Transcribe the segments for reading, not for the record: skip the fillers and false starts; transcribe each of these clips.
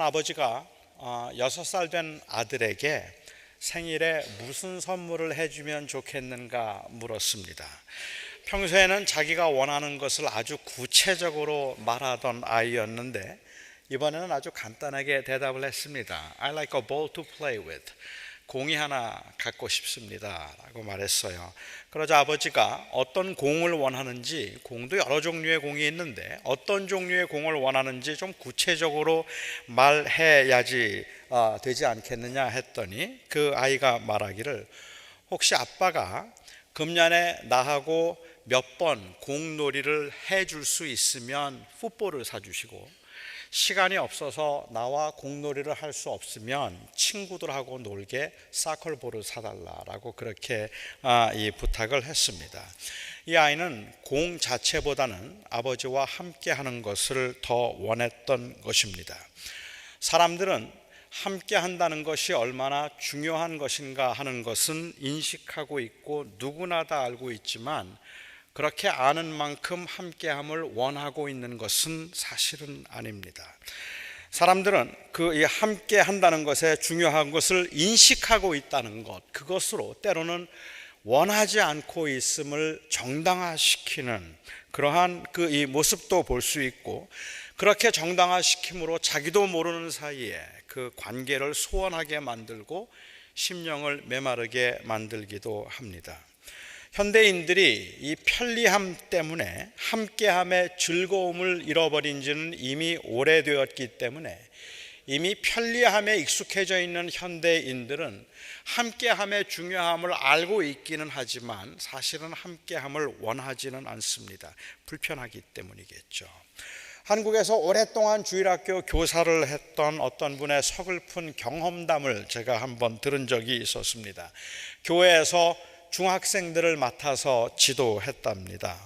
아버지가 6살 된 아들에게 생일에 무슨 선물을 해주면 좋겠는가 물었습니다. 평소에는 자기가 원하는 것을 아주 구체적으로 말하던 아이였는데 이번에는 아주 간단하게 대답을 했습니다. I like a ball to play with. 공이 하나 갖고 싶습니다 라고 말했어요. 그러자 아버지가 어떤 공을 원하는지, 공도 여러 종류의 공이 있는데 어떤 종류의 공을 원하는지 좀 구체적으로 말해야지 되지 않겠느냐 했더니 그 아이가 말하기를, 혹시 아빠가 금년에 나하고 몇 번 공놀이를 해줄 수 있으면 풋볼을 사주시고, 시간이 없어서 나와 공놀이를 할 수 없으면 친구들하고 놀게 사클볼을 사달라라고 그렇게 이 부탁을 했습니다. 이 아이는 공 자체보다는 아버지와 함께 하는 것을 더 원했던 것입니다. 사람들은 함께 한다는 것이 얼마나 중요한 것인가 하는 것은 인식하고 있고 누구나 다 알고 있지만, 그렇게 아는 만큼 함께함을 원하고 있는 것은 사실은 아닙니다. 사람들은 그 함께 한다는 것에 중요한 것을 인식하고 있다는 것, 그것으로 때로는 원하지 않고 있음을 정당화시키는 그러한 그 이 모습도 볼 수 있고, 그렇게 정당화시킴으로 자기도 모르는 사이에 그 관계를 소원하게 만들고 심령을 메마르게 만들기도 합니다. 현대인들이 이 편리함 때문에 함께함의 즐거움을 잃어버린 지는 이미 오래되었기 때문에, 이미 편리함에 익숙해져 있는 현대인들은 함께함의 중요함을 알고 있기는 하지만 사실은 함께함을 원하지는 않습니다. 불편하기 때문이겠죠. 한국에서 오랫동안 주일학교 교사를 했던 어떤 분의 서글픈 경험담을 제가 한번 들은 적이 있었습니다. 교회에서 중학생들을 맡아서 지도했답니다.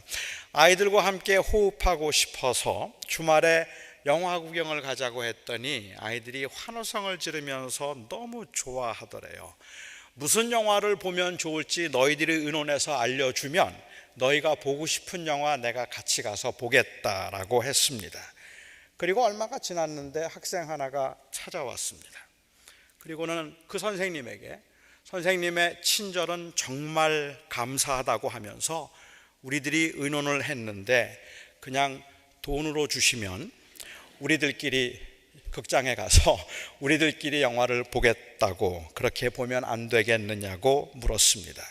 아이들과 함께 호흡하고 싶어서 주말에 영화 구경을 가자고 했더니 아이들이 환호성을 지르면서 너무 좋아하더래요. 무슨 영화를 보면 좋을지 너희들이 의논해서 알려주면 너희가 보고 싶은 영화 내가 같이 가서 보겠다라고 했습니다. 그리고 얼마가 지났는데 학생 하나가 찾아왔습니다. 그리고는 그 선생님에게 선생님의 친절은 정말 감사하다고 하면서 우리들이 의논을 했는데 그냥 돈으로 주시면 우리들끼리 극장에 가서 우리들끼리 영화를 보겠다고, 그렇게 보면 안 되겠느냐고 물었습니다.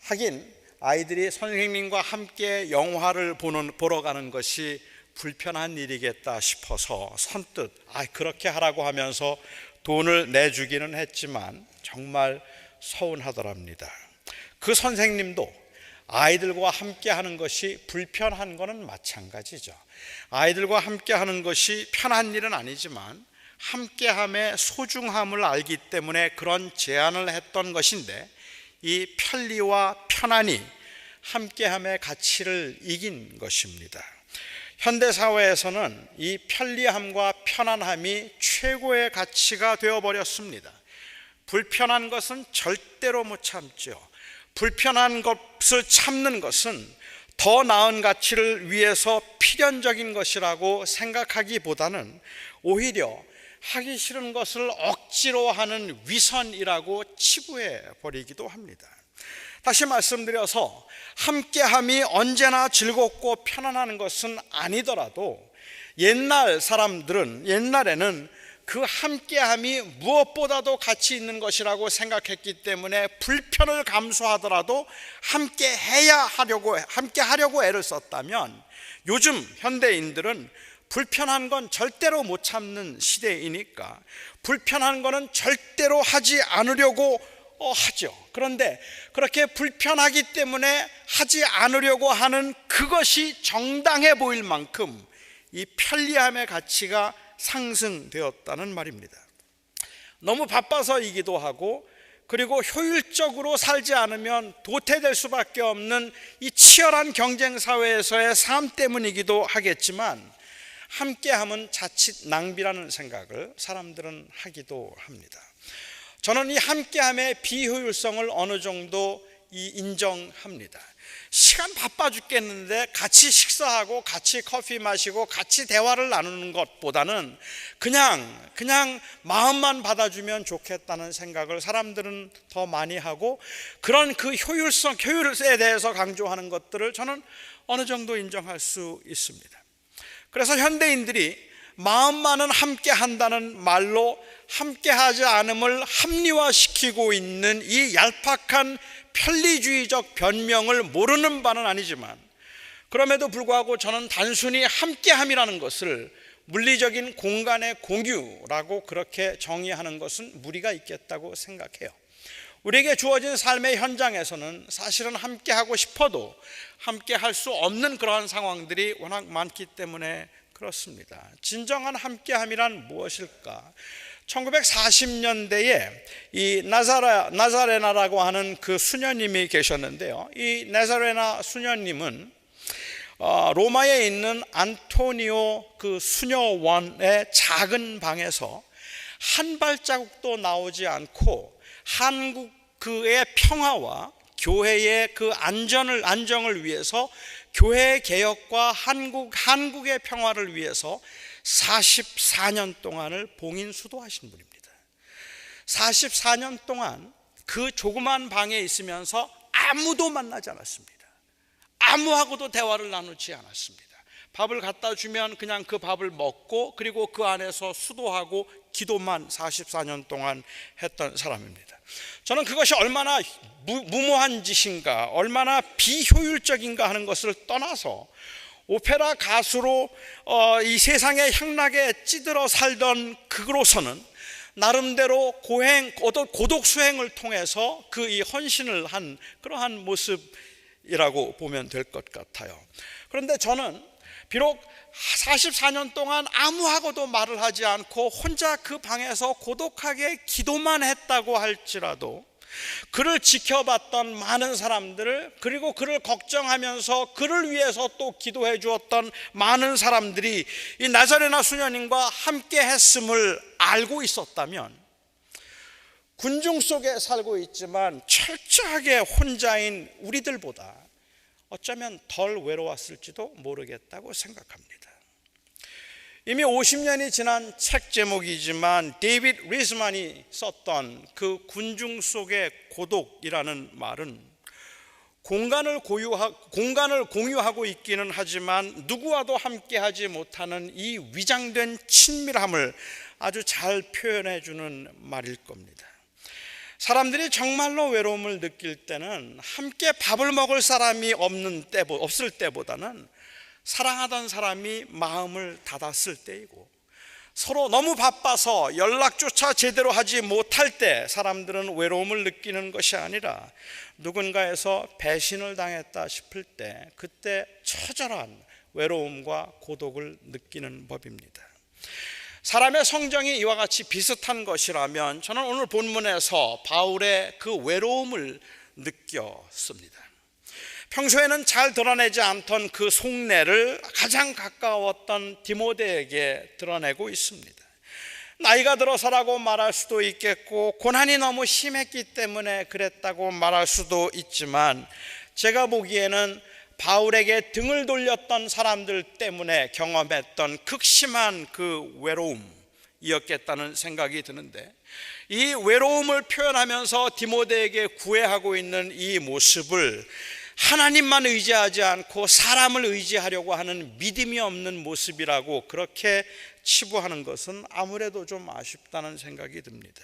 하긴 아이들이 선생님과 함께 영화를 보러 가는 것이 불편한 일이겠다 싶어서 선뜻 그렇게 하라고 하면서 돈을 내주기는 했지만 정말 서운하더랍니다. 그 선생님도 아이들과 함께 하는 것이 불편한 것은 마찬가지죠. 아이들과 함께 하는 것이 편한 일은 아니지만 함께함의 소중함을 알기 때문에 그런 제안을 했던 것인데, 이 편리와 편안이 함께함의 가치를 이긴 것입니다. 현대사회에서는 이 편리함과 편안함이 최고의 가치가 되어버렸습니다. 불편한 것은 절대로 못 참죠. 불편한 것을 참는 것은 더 나은 가치를 위해서 필연적인 것이라고 생각하기보다는 오히려 하기 싫은 것을 억지로 하는 위선이라고 치부해 버리기도 합니다. 다시 말씀드려서 함께함이 언제나 즐겁고 편안한 것은 아니더라도 옛날에는 그 함께함이 무엇보다도 가치 있는 것이라고 생각했기 때문에 불편을 감수하더라도 함께 하려고 애를 썼다면, 요즘 현대인들은 불편한 건 절대로 못 참는 시대이니까 불편한 거는 절대로 하지 않으려고 하죠. 그런데 그렇게 불편하기 때문에 하지 않으려고 하는 그것이 정당해 보일 만큼 이 편리함의 가치가 상승되었다는 말입니다. 너무 바빠서이기도 하고, 그리고 효율적으로 살지 않으면 도태될 수밖에 없는 이 치열한 경쟁 사회에서의 삶 때문이기도 하겠지만, 함께함은 자칫 낭비라는 생각을 사람들은 하기도 합니다. 저는 이 함께함의 비효율성을 어느 정도 인정합니다. 시간 바빠 죽겠는데 같이 식사하고 같이 커피 마시고 같이 대화를 나누는 것보다는 그냥 마음만 받아주면 좋겠다는 생각을 사람들은 더 많이 하고, 그런 그 효율에 대해서 강조하는 것들을 저는 어느 정도 인정할 수 있습니다. 그래서 현대인들이 마음만은 함께 한다는 말로 함께하지 않음을 합리화시키고 있는 이 얄팍한 편리주의적 변명을 모르는 바는 아니지만, 그럼에도 불구하고 저는 단순히 함께함이라는 것을 물리적인 공간의 공유라고 그렇게 정의하는 것은 무리가 있겠다고 생각해요. 우리에게 주어진 삶의 현장에서는 사실은 함께하고 싶어도 함께할 수 없는 그러한 상황들이 워낙 많기 때문에 그렇습니다. 진정한 함께함이란 무엇일까? 1940년대에 이 나자레나라고 하는 그 수녀님이 계셨는데요. 이 나자레나 수녀님은 로마에 있는 안토니오 그 수녀원의 작은 방에서 한 발자국도 나오지 않고 한국 그의 평화와 교회의 그 안정을 위해서, 교회 개혁과 한국의 평화를 위해서 44년 동안을 봉인수도하신 분입니다. 44년 동안 그 조그만 방에 있으면서 아무도 만나지 않았습니다. 아무하고도 대화를 나누지 않았습니다. 밥을 갖다 주면 그냥 그 밥을 먹고, 그리고 그 안에서 수도하고 기도만 44년 동안 했던 사람입니다. 저는 그것이 얼마나 무모한 짓인가, 얼마나 비효율적인가 하는 것을 떠나서 오페라 가수로 이 세상의 향락에 찌들어 살던 그로서는 나름대로 고독 수행을 통해서 그 이 헌신을 한 그러한 모습이라고 보면 될 것 같아요. 그런데 저는 비록 44년 동안 아무하고도 말을 하지 않고 혼자 그 방에서 고독하게 기도만 했다고 할지라도, 그를 지켜봤던 많은 사람들을, 그리고 그를 걱정하면서 그를 위해서 또 기도해 주었던 많은 사람들이 이 나자레나 수녀님과 함께 했음을 알고 있었다면, 군중 속에 살고 있지만 철저하게 혼자인 우리들보다 어쩌면 덜 외로웠을지도 모르겠다고 생각합니다. 이미 50년이 지난 책 제목이지만 데이비드 리즈만이 썼던 그 군중 속의 고독이라는 말은 공간을 공유하고 있기는 하지만 누구와도 함께하지 못하는 이 위장된 친밀함을 아주 잘 표현해 주는 말일 겁니다. 사람들이 정말로 외로움을 느낄 때는 함께 밥을 먹을 사람이 없을 때보다는 사랑하던 사람이 마음을 닫았을 때이고, 서로 너무 바빠서 연락조차 제대로 하지 못할 때 사람들은 외로움을 느끼는 것이 아니라 누군가에서 배신을 당했다 싶을 때, 그때 처절한 외로움과 고독을 느끼는 법입니다. 사람의 성정이 이와 같이 비슷한 것이라면 저는 오늘 본문에서 바울의 그 외로움을 느꼈습니다. 평소에는 잘 드러내지 않던 그 속내를 가장 가까웠던 디모데에게 드러내고 있습니다. 나이가 들어서라고 말할 수도 있겠고, 고난이 너무 심했기 때문에 그랬다고 말할 수도 있지만, 제가 보기에는 바울에게 등을 돌렸던 사람들 때문에 경험했던 극심한 그 외로움이었겠다는 생각이 드는데, 이 외로움을 표현하면서 디모데에게 구애하고 있는 이 모습을 하나님만 의지하지 않고 사람을 의지하려고 하는 믿음이 없는 모습이라고 그렇게 치부하는 것은 아무래도 좀 아쉽다는 생각이 듭니다.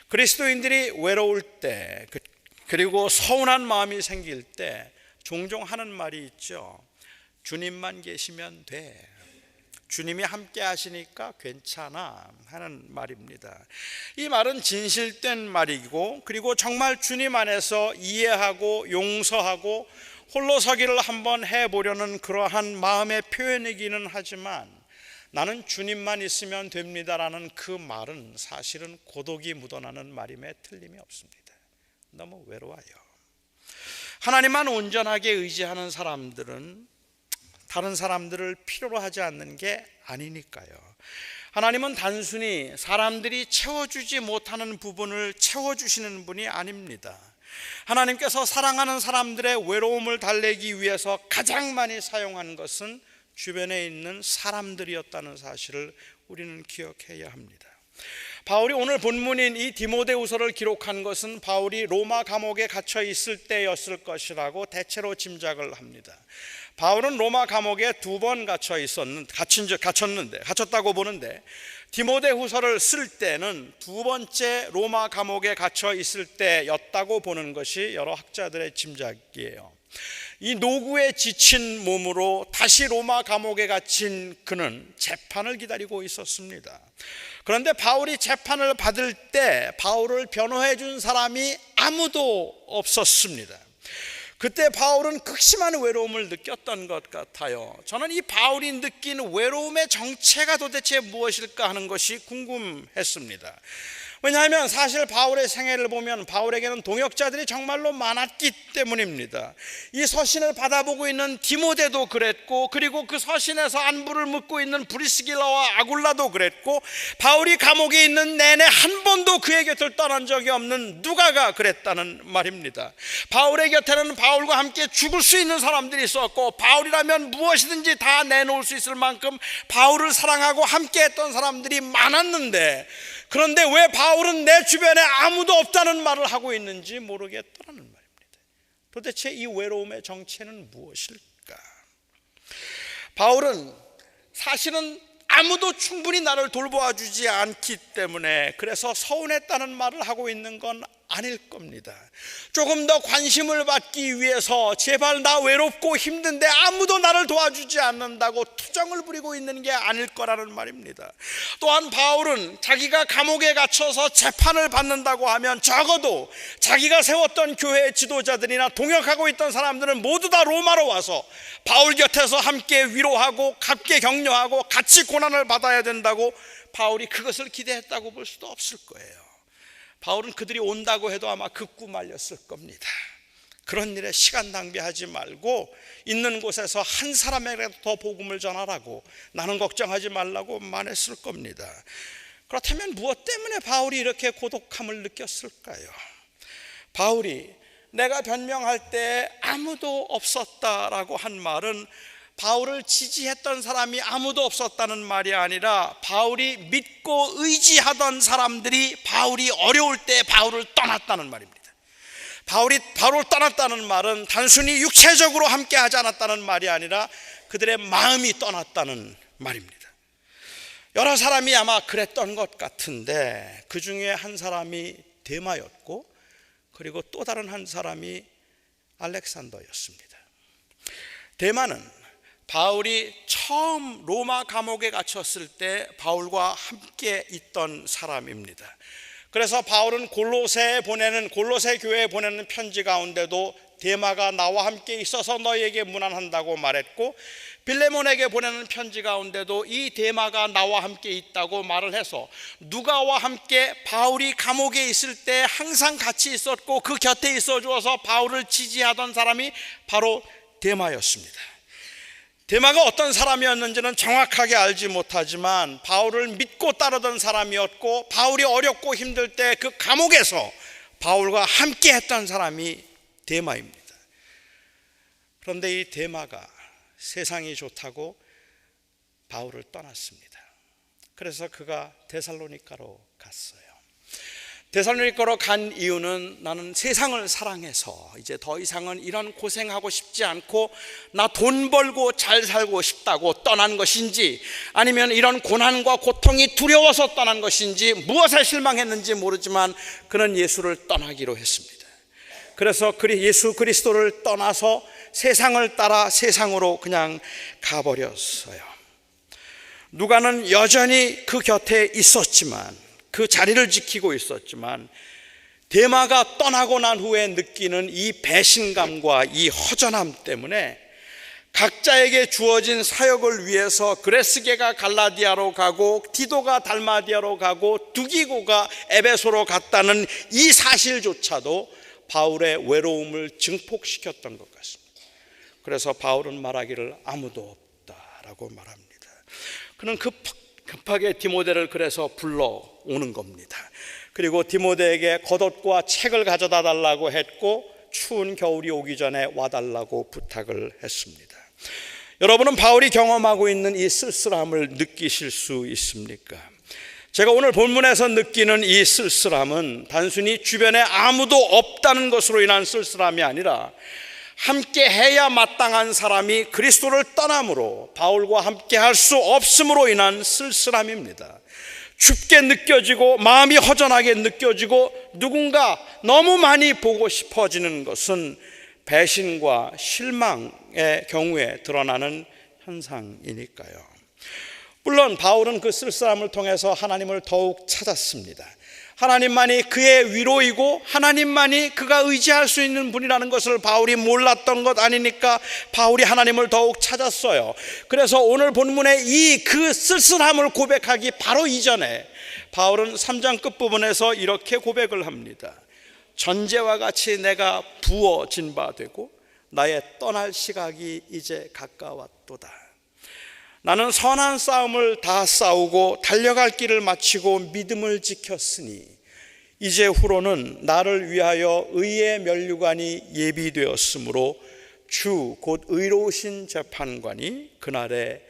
그리스도인들이 외로울 때, 그리고 서운한 마음이 생길 때 종종 하는 말이 있죠. 주님만 계시면 돼. 주님이 함께 하시니까 괜찮아 하는 말입니다. 이 말은 진실된 말이고, 그리고 정말 주님 안에서 이해하고 용서하고 홀로 서기를 한번 해보려는 그러한 마음의 표현이기는 하지만, 나는 주님만 있으면 됩니다라는 그 말은 사실은 고독이 묻어나는 말임에 틀림이 없습니다. 너무 외로워요. 하나님만 온전하게 의지하는 사람들은 다른 사람들을 필요로 하지 않는 게 아니니까요. 하나님은 단순히 사람들이 채워주지 못하는 부분을 채워주시는 분이 아닙니다. 하나님께서 사랑하는 사람들의 외로움을 달래기 위해서 가장 많이 사용한 것은 주변에 있는 사람들이었다는 사실을 우리는 기억해야 합니다. 바울이 오늘 본문인 이 디모데후서를 기록한 것은 바울이 로마 감옥에 갇혀 있을 때였을 것이라고 대체로 짐작을 합니다. 바울은 로마 감옥에 2번 갇혔다고 보는데 디모데후서를 쓸 때는 2번째 로마 감옥에 갇혀 있을 때였다고 보는 것이 여러 학자들의 짐작이에요. 이 노구에 지친 몸으로 다시 로마 감옥에 갇힌 그는 재판을 기다리고 있었습니다. 그런데 바울이 재판을 받을 때 바울을 변호해 준 사람이 아무도 없었습니다. 그때 바울은 극심한 외로움을 느꼈던 것 같아요. 저는 이 바울이 느낀 외로움의 정체가 도대체 무엇일까 하는 것이 궁금했습니다. 왜냐하면 사실 바울의 생애를 보면 바울에게는 동역자들이 정말로 많았기 때문입니다. 이 서신을 받아보고 있는 디모데도 그랬고, 그리고 그 서신에서 안부를 묻고 있는 브리스길라와 아굴라도 그랬고, 바울이 감옥에 있는 내내 한 번도 그의 곁을 떠난 적이 없는 누가가 그랬다는 말입니다. 바울의 곁에는 바울과 함께 죽을 수 있는 사람들이 있었고, 바울이라면 무엇이든지 다 내놓을 수 있을 만큼 바울을 사랑하고 함께 했던 사람들이 많았는데, 그런데 왜 바울은 내 주변에 아무도 없다는 말을 하고 있는지 모르겠다는 말입니다. 도대체 이 외로움의 정체는 무엇일까? 바울은 사실은 아무도 충분히 나를 돌보아주지 않기 때문에 그래서 서운했다는 말을 하고 있는 건 아닐 겁니다. 조금 더 관심을 받기 위해서 제발 나 외롭고 힘든데 아무도 나를 도와주지 않는다고 투정을 부리고 있는 게 아닐 거라는 말입니다. 또한 바울은 자기가 감옥에 갇혀서 재판을 받는다고 하면 적어도 자기가 세웠던 교회 지도자들이나 동역하고 있던 사람들은 모두 다 로마로 와서 바울 곁에서 함께 위로하고 함께 격려하고 같이 고난을 받아야 된다고 바울이 그것을 기대했다고 볼 수도 없을 거예요. 바울은 그들이 온다고 해도 아마 극구 말렸을 겁니다. 그런 일에 시간 낭비하지 말고 있는 곳에서 한 사람에게라도 더 복음을 전하라고, 나는 걱정하지 말라고 말했을 겁니다. 그렇다면 무엇 때문에 바울이 이렇게 고독함을 느꼈을까요? 바울이 내가 변명할 때 아무도 없었다라고 한 말은 바울을 지지했던 사람이 아무도 없었다는 말이 아니라 바울이 믿고 의지하던 사람들이 바울이 어려울 때 바울을 떠났다는 말입니다. 바울이 바울을 떠났다는 말은 단순히 육체적으로 함께 하지 않았다는 말이 아니라 그들의 마음이 떠났다는 말입니다. 여러 사람이 아마 그랬던 것 같은데 그 중에 한 사람이 데마였고, 그리고 또 다른 한 사람이 알렉산더였습니다. 데마는 바울이 처음 로마 감옥에 갇혔을 때 바울과 함께 있던 사람입니다. 그래서 바울은 골로새 교회에 보내는 편지 가운데도 데마가 나와 함께 있어서 너희에게 문안한다고 말했고, 빌레몬에게 보내는 편지 가운데도 이 데마가 나와 함께 있다고 말을 해서 누가와 함께 바울이 감옥에 있을 때 항상 같이 있었고 그 곁에 있어 주어서 바울을 지지하던 사람이 바로 데마였습니다. 데마가 어떤 사람이었는지는 정확하게 알지 못하지만 바울을 믿고 따르던 사람이었고, 바울이 어렵고 힘들 때 그 감옥에서 바울과 함께 했던 사람이 데마입니다. 그런데 이 데마가 세상이 좋다고 바울을 떠났습니다. 그래서 그가 데살로니가로 갔어요. 데살로니가로 간 이유는 나는 세상을 사랑해서 이제 더 이상은 이런 고생하고 싶지 않고 나 돈 벌고 잘 살고 싶다고 떠난 것인지, 아니면 이런 고난과 고통이 두려워서 떠난 것인지, 무엇에 실망했는지 모르지만 그는 예수를 떠나기로 했습니다. 그래서 예수 그리스도를 떠나서 세상을 따라 세상으로 그냥 가버렸어요. 누가는 여전히 그 곁에 있었지만, 그 자리를 지키고 있었지만, 데마가 떠나고 난 후에 느끼는 이 배신감과 이 허전함 때문에 각자에게 주어진 사역을 위해서 그레스게가 갈라디아로 가고 디도가 달마디아로 가고 두기고가 에베소로 갔다는 이 사실조차도 바울의 외로움을 증폭시켰던 것 같습니다. 그래서 바울은 말하기를 아무도 없다라고 말합니다. 그는 급하게 디모데를 그래서 불러오는 겁니다. 그리고 디모데에게 겉옷과 책을 가져다 달라고 했고 추운 겨울이 오기 전에 와달라고 부탁을 했습니다. 여러분은 바울이 경험하고 있는 이 쓸쓸함을 느끼실 수 있습니까? 제가 오늘 본문에서 느끼는 이 쓸쓸함은 단순히 주변에 아무도 없다는 것으로 인한 쓸쓸함이 아니라 함께 해야 마땅한 사람이 그리스도를 떠남으로 바울과 함께 할 수 없음으로 인한 쓸쓸함입니다. 춥게 느껴지고 마음이 허전하게 느껴지고 누군가 너무 많이 보고 싶어지는 것은 배신과 실망의 경우에 드러나는 현상이니까요. 물론 바울은 그 쓸쓸함을 통해서 하나님을 더욱 찾았습니다. 하나님만이 그의 위로이고 하나님만이 그가 의지할 수 있는 분이라는 것을 바울이 몰랐던 것 아니니까 바울이 하나님을 더욱 찾았어요. 그래서 오늘 본문에 이 그 쓸쓸함을 고백하기 바로 이전에 바울은 3장 끝부분에서 이렇게 고백을 합니다. 전제와 같이 내가 부어진 바 되고 나의 떠날 시각이 이제 가까웠도다. 나는 선한 싸움을 다 싸우고 달려갈 길을 마치고 믿음을 지켰으니 이제 후로는 나를 위하여 의의 면류관이 예비되었으므로 주 곧 의로우신 재판관이 그날에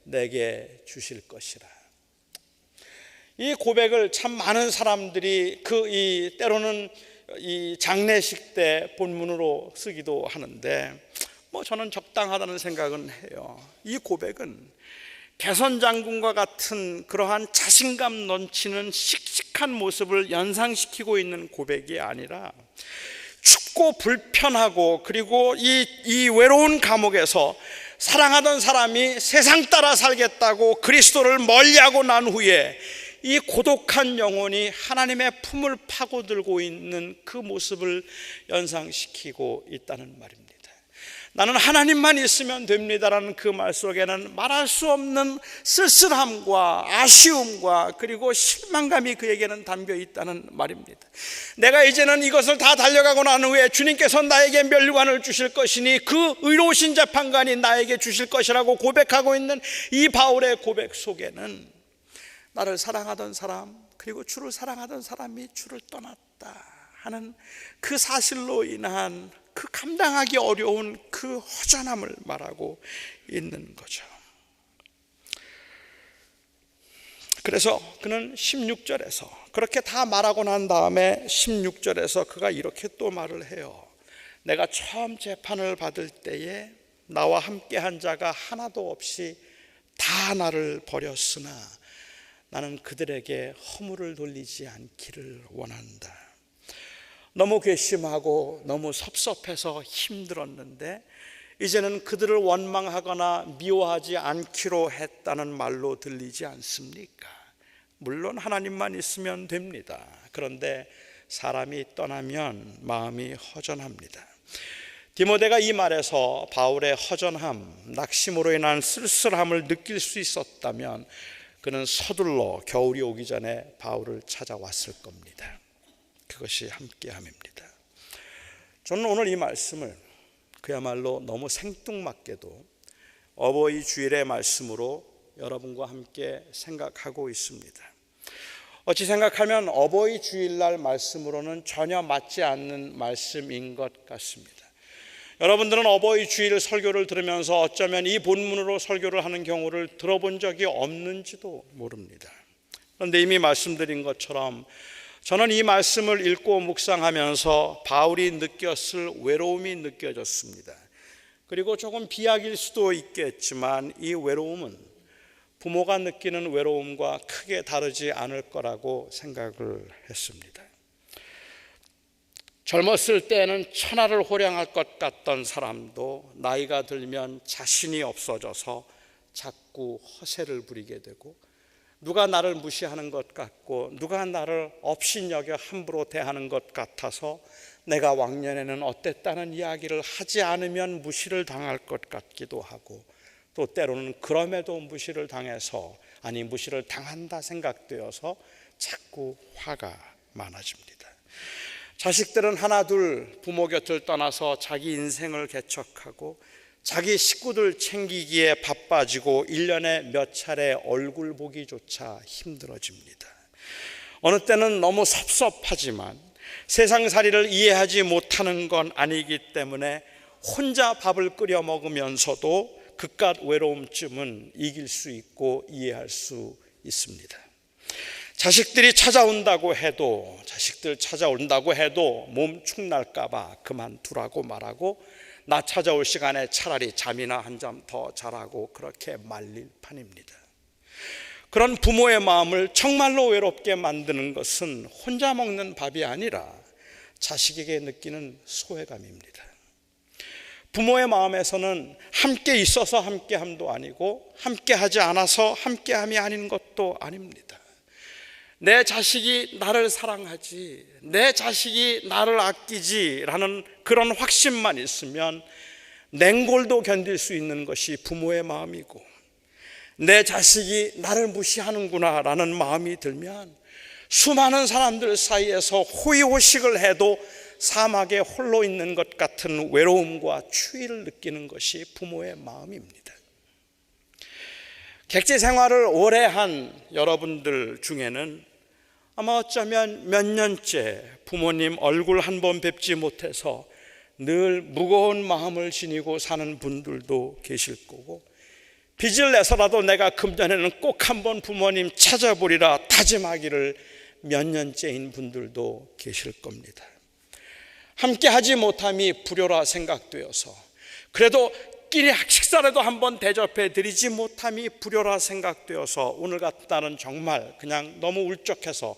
내게 주실 것이라. 이 고백을 참 많은 사람들이 때로는 이 장례식 때 본문으로 쓰기도 하는데 저는 적당하다는 생각은 해요. 이 고백은 개선장군과 같은 그러한 자신감 넘치는 씩씩한 모습을 연상시키고 있는 고백이 아니라 춥고 불편하고 그리고 이 외로운 감옥에서 사랑하던 사람이 세상 따라 살겠다고 그리스도를 멀리하고 난 후에 이 고독한 영혼이 하나님의 품을 파고들고 있는 그 모습을 연상시키고 있다는 말입니다. 나는 하나님만 있으면 됩니다라는 그 말 속에는 말할 수 없는 쓸쓸함과 아쉬움과 그리고 실망감이 그에게는 담겨 있다는 말입니다. 내가 이제는 이것을 다 달려가고 난 후에 주님께서 나에게 면류관을 주실 것이니 그 의로우신 재판관이 나에게 주실 것이라고 고백하고 있는 이 바울의 고백 속에는 나를 사랑하던 사람 그리고 주를 사랑하던 사람이 주를 떠났다 하는 그 사실로 인한 그 감당하기 어려운 그 허전함을 말하고 있는 거죠. 그래서 그는 16절에서 그렇게 다 말하고 난 다음에 16절에서 그가 이렇게 또 말을 해요. 내가 처음 재판을 받을 때에 나와 함께 한 자가 하나도 없이 다 나를 버렸으나 나는 그들에게 허물을 돌리지 않기를 원한다. 너무 괘씸하고 너무 섭섭해서 힘들었는데 이제는 그들을 원망하거나 미워하지 않기로 했다는 말로 들리지 않습니까? 물론 하나님만 있으면 됩니다. 그런데 사람이 떠나면 마음이 허전합니다. 디모데가 이 말에서 바울의 허전함, 낙심으로 인한 쓸쓸함을 느낄 수 있었다면 그는 서둘러 겨울이 오기 전에 바울을 찾아왔을 겁니다. 그것이 함께함입니다. 저는 오늘 이 말씀을 그야말로 너무 생뚱맞게도 어버이 주일의 말씀으로 여러분과 함께 생각하고 있습니다. 어찌 생각하면 어버이 주일날 말씀으로는 전혀 맞지 않는 말씀인 것 같습니다. 여러분들은 어버이 주일 설교를 들으면서 어쩌면 이 본문으로 설교를 하는 경우를 들어본 적이 없는지도 모릅니다. 그런데 이미 말씀드린 것처럼 저는 이 말씀을 읽고 묵상하면서 바울이 느꼈을 외로움이 느껴졌습니다. 그리고 조금 비약일 수도 있겠지만 이 외로움은 부모가 느끼는 외로움과 크게 다르지 않을 거라고 생각을 했습니다. 젊었을 때는 천하를 호령할 것 같던 사람도 나이가 들면 자신이 없어져서 자꾸 허세를 부리게 되고 누가 나를 무시하는 것 같고 누가 나를 업신여겨 함부로 대하는 것 같아서 내가 왕년에는 어땠다는 이야기를 하지 않으면 무시를 당할 것 같기도 하고 또 때로는 그럼에도 무시를 당해서 무시를 당한다 생각되어서 자꾸 화가 많아집니다. 자식들은 하나둘 부모 곁을 떠나서 자기 인생을 개척하고 자기 식구들 챙기기에 바빠지고 1년에 몇 차례 얼굴 보기조차 힘들어집니다. 어느 때는 너무 섭섭하지만 세상살이를 이해하지 못하는 건 아니기 때문에 혼자 밥을 끓여 먹으면서도 그깟 외로움쯤은 이길 수 있고 이해할 수 있습니다. 자식들 찾아온다고 해도 몸 축날까 봐 그만두라고 말하고 나 찾아올 시간에 차라리 잠이나 한 잠 더 자라고 그렇게 말릴 판입니다. 그런 부모의 마음을 정말로 외롭게 만드는 것은 혼자 먹는 밥이 아니라 자식에게 느끼는 소외감입니다. 부모의 마음에서는 함께 있어서 함께함도 아니고 함께하지 않아서 함께함이 아닌 것도 아닙니다. 내 자식이 나를 사랑하지, 내 자식이 나를 아끼지라는 그런 확신만 있으면 냉골도 견딜 수 있는 것이 부모의 마음이고, 내 자식이 나를 무시하는구나 라는 마음이 들면 수많은 사람들 사이에서 호의호식을 해도 사막에 홀로 있는 것 같은 외로움과 추위를 느끼는 것이 부모의 마음입니다. 객지 생활을 오래 한 여러분들 중에는 아마 어쩌면 몇 년째 부모님 얼굴 한 번 뵙지 못해서 늘 무거운 마음을 지니고 사는 분들도 계실 거고, 빚을 내서라도 내가 금년에는 꼭 한번 부모님 찾아보리라 다짐하기를 몇 년째인 분들도 계실 겁니다. 함께 하지 못함이 불효라 생각되어서, 그래도 끼리 식사라도 한번 대접해 드리지 못함이 불효라 생각되어서 오늘 같은 날은 정말 그냥 너무 울적해서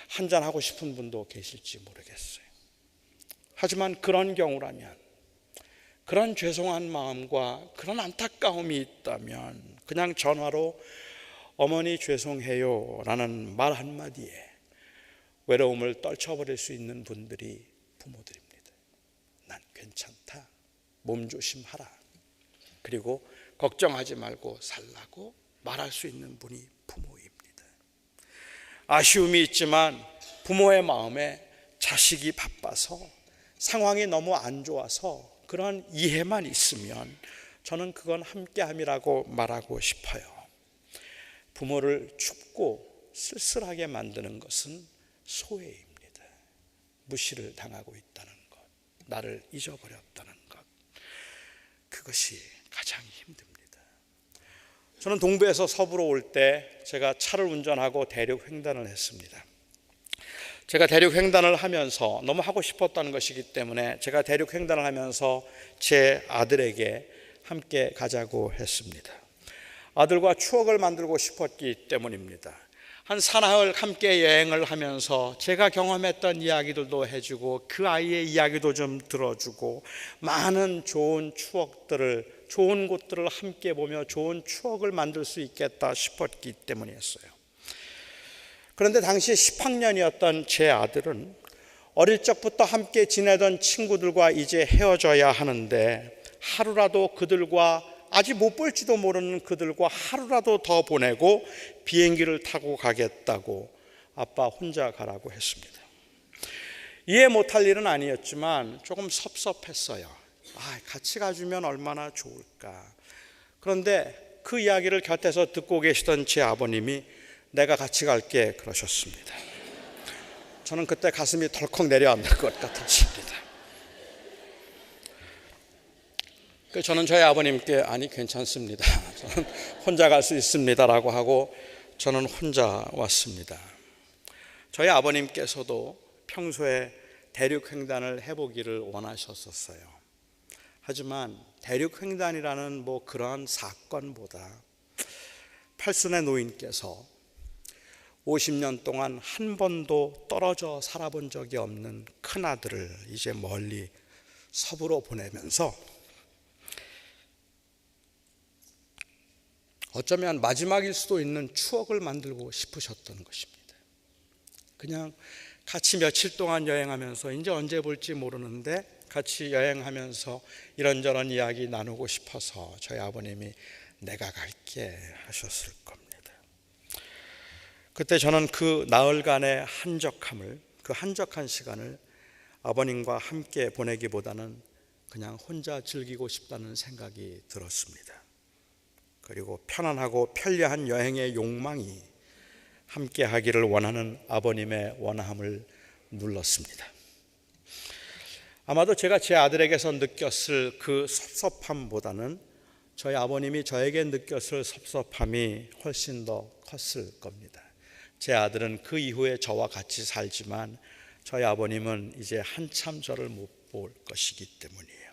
한잔하고 싶은 분도 계실지 모르겠어요. 하지만 그런 경우라면, 그런 죄송한 마음과 그런 안타까움이 있다면 그냥 전화로 어머니 죄송해요 라는 말 한마디에 외로움을 떨쳐버릴 수 있는 분들이 부모들입니다. 난 괜찮다, 몸 조심하라, 그리고 걱정하지 말고 살라고 말할 수 있는 분이 부모입니다. 아쉬움이 있지만 부모의 마음에 자식이 바빠서 상황이 너무 안 좋아서 그런 이해만 있으면 저는 그건 함께함이라고 말하고 싶어요. 부모를 춥고 쓸쓸하게 만드는 것은 소외입니다. 무시를 당하고 있다는 것, 나를 잊어버렸다는 것, 그것이 가장 힘듭니다. 저는 동부에서 서부로 올 때 제가 차를 운전하고 대륙 횡단을 했습니다. 제가 대륙 횡단을 하면서 너무 하고 싶었다는 것이기 때문에 제가 대륙 횡단을 하면서 제 아들에게 함께 가자고 했습니다. 아들과 추억을 만들고 싶었기 때문입니다. 한 사나흘 함께 여행을 하면서 제가 경험했던 이야기들도 해주고 그 아이의 이야기도 좀 들어주고 많은 좋은 추억들을, 좋은 곳들을 함께 보며 좋은 추억을 만들 수 있겠다 싶었기 때문이었어요. 그런데 당시 10학년이었던 제 아들은 어릴 적부터 함께 지내던 친구들과 이제 헤어져야 하는데 하루라도 그들과, 아직 못 볼지도 모르는 그들과 하루라도 더 보내고 비행기를 타고 가겠다고 아빠 혼자 가라고 했습니다. 이해 못할 일은 아니었지만 조금 섭섭했어요. 같이 가주면 얼마나 좋을까. 그런데 그 이야기를 곁에서 듣고 계시던 제 아버님이 내가 같이 갈게 그러셨습니다. 저는 그때 가슴이 덜컥 내려앉을 것 같았습니다. 저는 저희 아버님께 아니 괜찮습니다, 저는 혼자 갈 수 있습니다 라고 하고 저는 혼자 왔습니다. 저희 아버님께서도 평소에 대륙횡단을 해보기를 원하셨었어요. 하지만 대륙횡단이라는 그러한 사건보다 팔순의 노인께서 50년 동안 한 번도 떨어져 살아본 적이 없는 큰아들을 이제 멀리 서부로 보내면서 어쩌면 마지막일 수도 있는 추억을 만들고 싶으셨던 것입니다. 그냥 같이 며칠 동안 여행하면서 이제 언제 볼지 모르는데 같이 여행하면서 이런저런 이야기 나누고 싶어서 저희 아버님이 내가 갈게 하셨을 겁니다. 그때 저는 그 나흘간의 한적함을, 그 한적한 시간을 아버님과 함께 보내기보다는 그냥 혼자 즐기고 싶다는 생각이 들었습니다. 그리고 편안하고 편리한 여행의 욕망이 함께 하기를 원하는 아버님의 원함을 눌렀습니다. 아마도 제가 제 아들에게서 느꼈을 그 섭섭함보다는 저희 아버님이 저에게 느꼈을 섭섭함이 훨씬 더 컸을 겁니다. 제 아들은 그 이후에 저와 같이 살지만 저희 아버님은 이제 한참 저를 못 볼 것이기 때문이에요.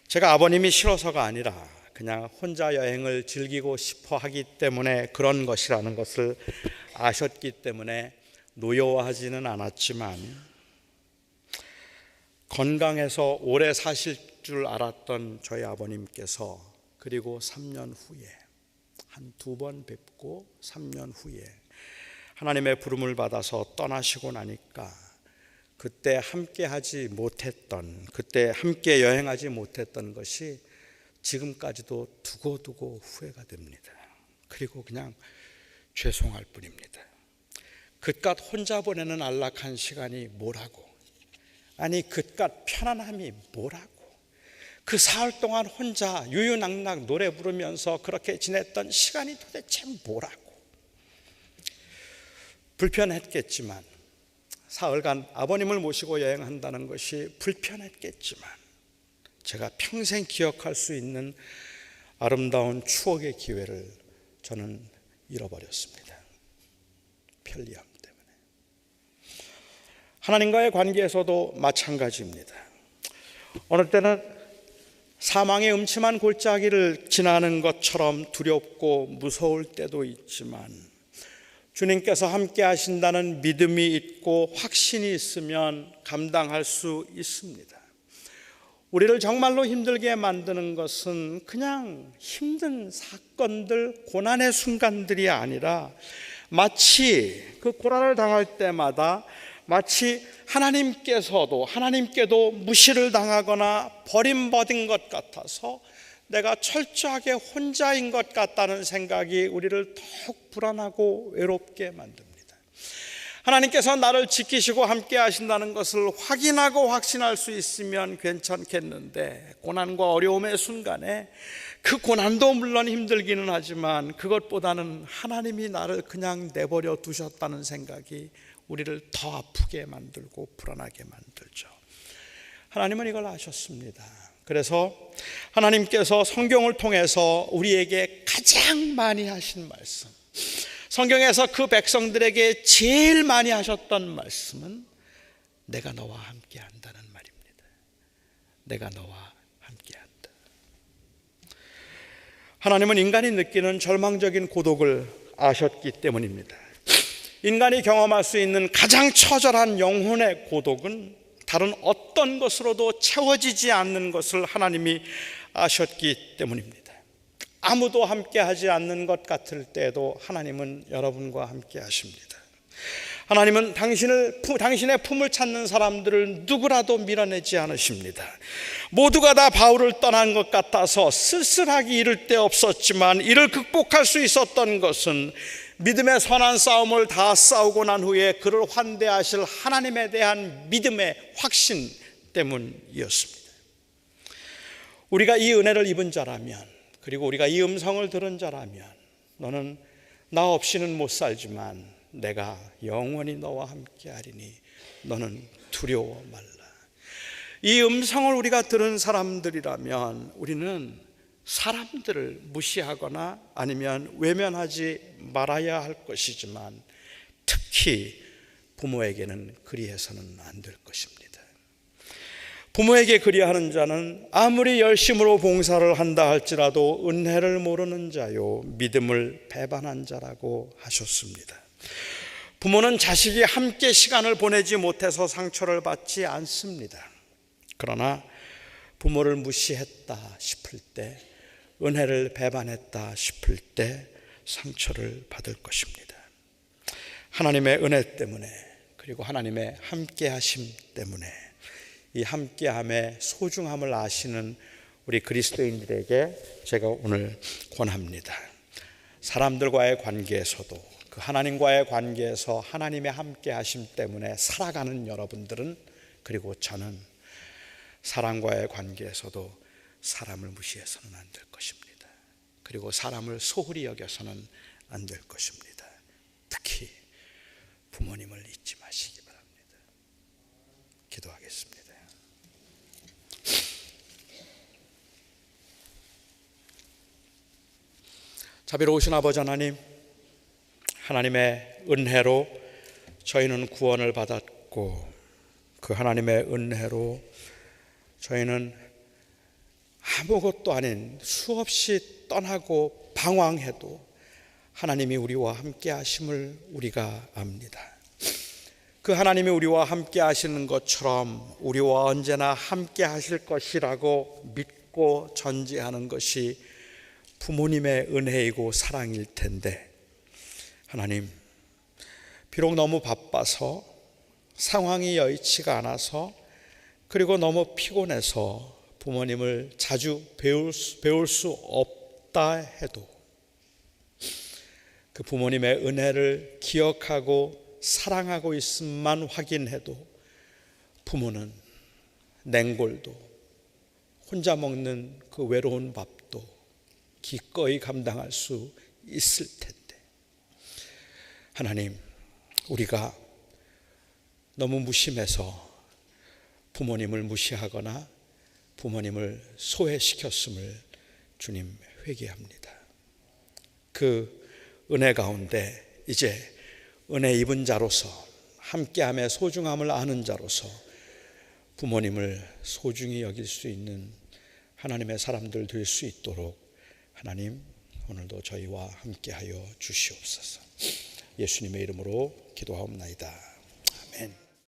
제가 아버님이 싫어서가 아니라 그냥 혼자 여행을 즐기고 싶어 하기 때문에 그런 것이라는 것을 아셨기 때문에 노여워하지는 않았지만, 건강해서 오래 사실 줄 알았던 저희 아버님께서 그리고 3년 후에, 한 2번 뵙고 3년 후에 하나님의 부름을 받아서 떠나시고 나니까 그때 함께 하지 못했던, 그때 함께 여행하지 못했던 것이 지금까지도 두고두고 후회가 됩니다. 그리고 그냥 죄송할 뿐입니다. 그깟 혼자 보내는 안락한 시간이 뭐라고, 아니 그깟 편안함이 뭐라고, 그 사흘 동안 혼자 유유낙낙 노래 부르면서 그렇게 지냈던 시간이 도대체 뭐라고. 불편했겠지만, 사흘간 아버님을 모시고 여행한다는 것이 불편했겠지만, 제가 평생 기억할 수 있는 아름다운 추억의 기회를 저는 잃어버렸습니다. 편리함 때문에. 하나님과의 관계에서도 마찬가지입니다. 어느 때는 사망의 음침한 골짜기를 지나는 것처럼 두렵고 무서울 때도 있지만, 주님께서 함께 하신다는 믿음이 있고 확신이 있으면 감당할 수 있습니다. 우리를 정말로 힘들게 만드는 것은 그냥 힘든 사건들, 고난의 순간들이 아니라 마치 그 고난을 당할 때마다 마치 하나님께도 무시를 당하거나 버림받은 것 같아서 내가 철저하게 혼자인 것 같다는 생각이 우리를 더욱 불안하고 외롭게 만듭니다. 하나님께서 나를 지키시고 함께 하신다는 것을 확인하고 확신할 수 있으면 괜찮겠는데, 고난과 어려움의 순간에 그 고난도 물론 힘들기는 하지만 그것보다는 하나님이 나를 그냥 내버려 두셨다는 생각이 우리를 더 아프게 만들고 불안하게 만들죠. 하나님은 이걸 아셨습니다. 그래서 하나님께서 성경을 통해서 우리에게 가장 많이 하신 말씀, 성경에서 그 백성들에게 제일 많이 하셨던 말씀은 내가 너와 함께 한다는 말입니다. 내가 너와 함께 한다. 하나님은 인간이 느끼는 절망적인 고독을 아셨기 때문입니다. 인간이 경험할 수 있는 가장 처절한 영혼의 고독은 다른 어떤 것으로도 채워지지 않는 것을 하나님이 아셨기 때문입니다. 아무도 함께 하지 않는 것 같을 때에도 하나님은 여러분과 함께 하십니다. 하나님은 당신의 품을 찾는 사람들을 누구라도 밀어내지 않으십니다. 모두가 다 바울을 떠난 것 같아서 쓸쓸하기 이를 데 없었지만, 이를 극복할 수 있었던 것은 믿음의 선한 싸움을 다 싸우고 난 후에 그를 환대하실 하나님에 대한 믿음의 확신 때문이었습니다. 우리가 이 은혜를 입은 자라면, 그리고 우리가 이 음성을 들은 자라면, 너는 나 없이는 못 살지만 내가 영원히 너와 함께 하리니 너는 두려워 말라. 이 음성을 우리가 들은 사람들이라면 우리는 사람들을 무시하거나 아니면 외면하지 말아야 할 것이지만, 특히 부모에게는 그리해서는 안 될 것입니다. 부모에게 그리하는 자는 아무리 열심으로 봉사를 한다 할지라도 은혜를 모르는 자요 믿음을 배반한 자라고 하셨습니다. 부모는 자식이 함께 시간을 보내지 못해서 상처를 받지 않습니다. 그러나 부모를 무시했다 싶을 때, 은혜를 배반했다 싶을 때 상처를 받을 것입니다. 하나님의 은혜 때문에, 그리고 하나님의 함께 하심 때문에, 이 함께함의 소중함을 아시는 우리 그리스도인들에게 제가 오늘 권합니다. 사람들과의 관계에서도, 그 하나님과의 관계에서 하나님의 함께하심 때문에 살아가는 여러분들은, 그리고 저는 사람과의 관계에서도 사람을 무시해서는 안 될 것입니다. 그리고 사람을 소홀히 여겨서는 안 될 것입니다. 특히 부모님을 잊지 마시기 바랍니다. 기도하겠습니다. 자비로우신 아버지 하나님, 하나님의 은혜로 저희는 구원을 받았고 그 하나님의 은혜로 저희는 아무것도 아닌 수없이 떠나고 방황해도 하나님이 우리와 함께 하심을 우리가 압니다. 그 하나님이 우리와 함께 하시는 것처럼 우리와 언제나 함께 하실 것이라고 믿고 전제하는 것이 부모님의 은혜이고 사랑일 텐데, 하나님, 비록 너무 바빠서 상황이 여의치가 않아서 그리고 너무 피곤해서 부모님을 자주 배울 수 없다 해도 그 부모님의 은혜를 기억하고 사랑하고 있음만 확인해도 부모는 냉골도 혼자 먹는 그 외로운 밥도 기꺼이 감당할 수 있을 텐데, 하나님, 우리가 너무 무심해서 부모님을 무시하거나 부모님을 소외시켰음을 주님 회개합니다. 그 은혜 가운데 이제 은혜 입은 자로서 함께함의 소중함을 아는 자로서 부모님을 소중히 여길 수 있는 하나님의 사람들 될 수 있도록 하나님 오늘도 저희와 함께하여 주시옵소서. 예수님의 이름으로 기도하옵나이다. 아멘.